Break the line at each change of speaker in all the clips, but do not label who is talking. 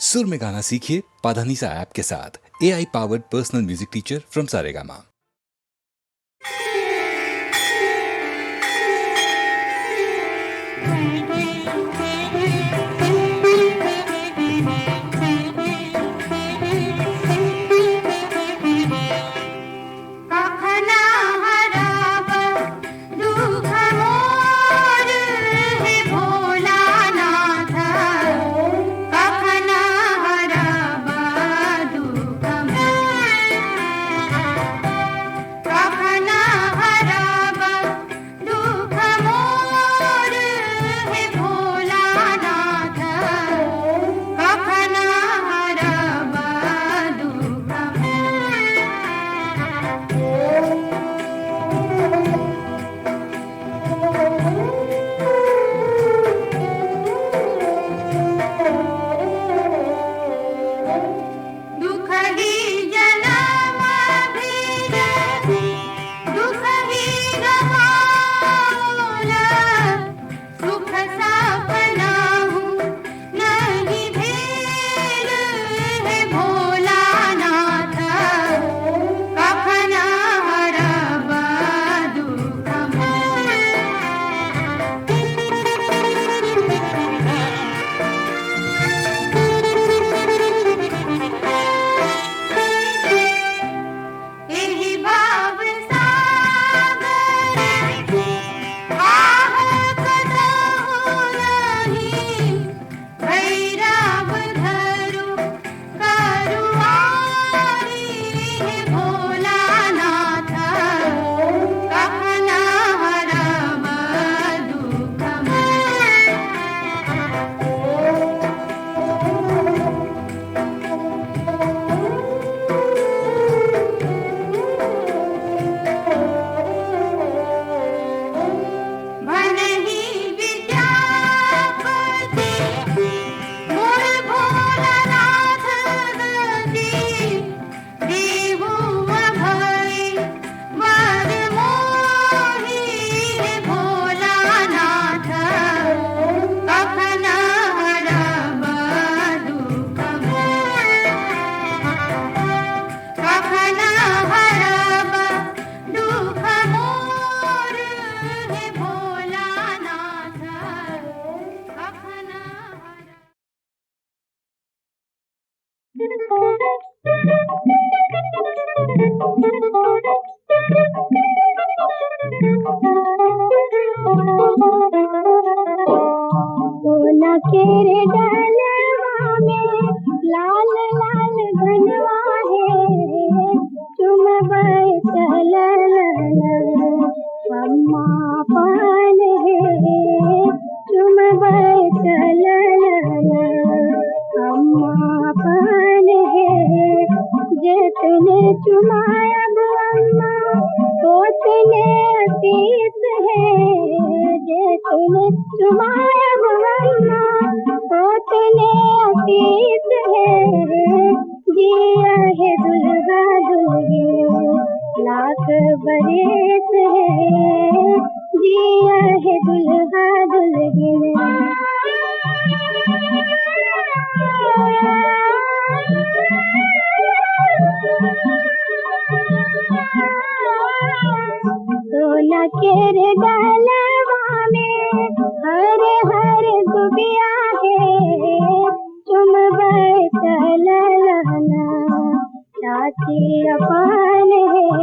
सुर में गाना सीखिए पाधानीसा ऐप के साथ। AI powered personal music teacher from Saregama.
सोना केरे डलवा में लाल लाल धनवा है, चुम बैठल अम्मा पान है, चुम बैठल अम्मा पान है। जितने चुमायब अम्मा उतने अतीत है, जितने चुमायब अम्मा उतने अतीत है। जिया है दुल्हा दुल्हन लाख बरस है, जिया है दुल्हा दुल्हन। सोना केरे डलवा में हर हर गुबिया है, चुम बैठल चाची अपान है,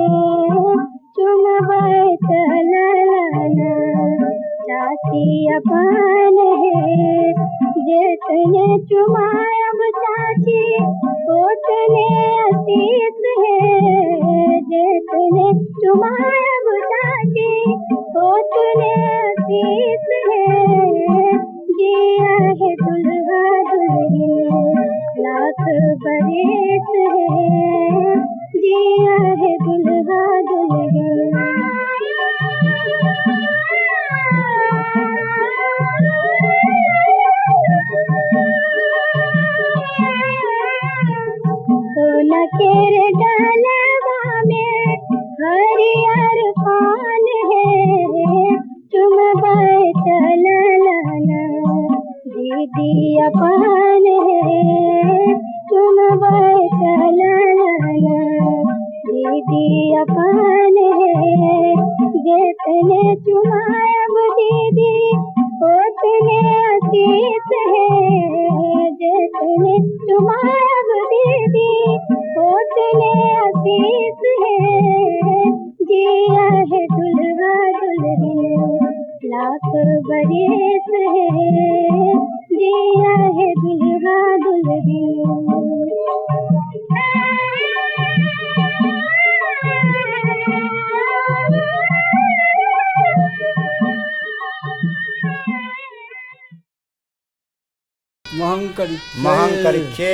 चुम बैठल चाची अपान है। जितने चुमायब चाची उतने अतीत है, जितने चुमायब चाची उतने अतीत है। जिया है दुल्हा दुल्हन लाख बरस है, जिया है दुल्हा दुल्हन। सोना केरे डलवा में हरियर पान है, चुम बैठल दीदी अपान है, अपन है जितने चुमायब दीदी उतने अतीत है जितने चुमायब दीदी उतने अतीत है जिया है दुल्हा दुल्हन लाख बरिस है जिया है दुल्हा दुल्हन।
महंकरिक्षे
महंकरिक्षे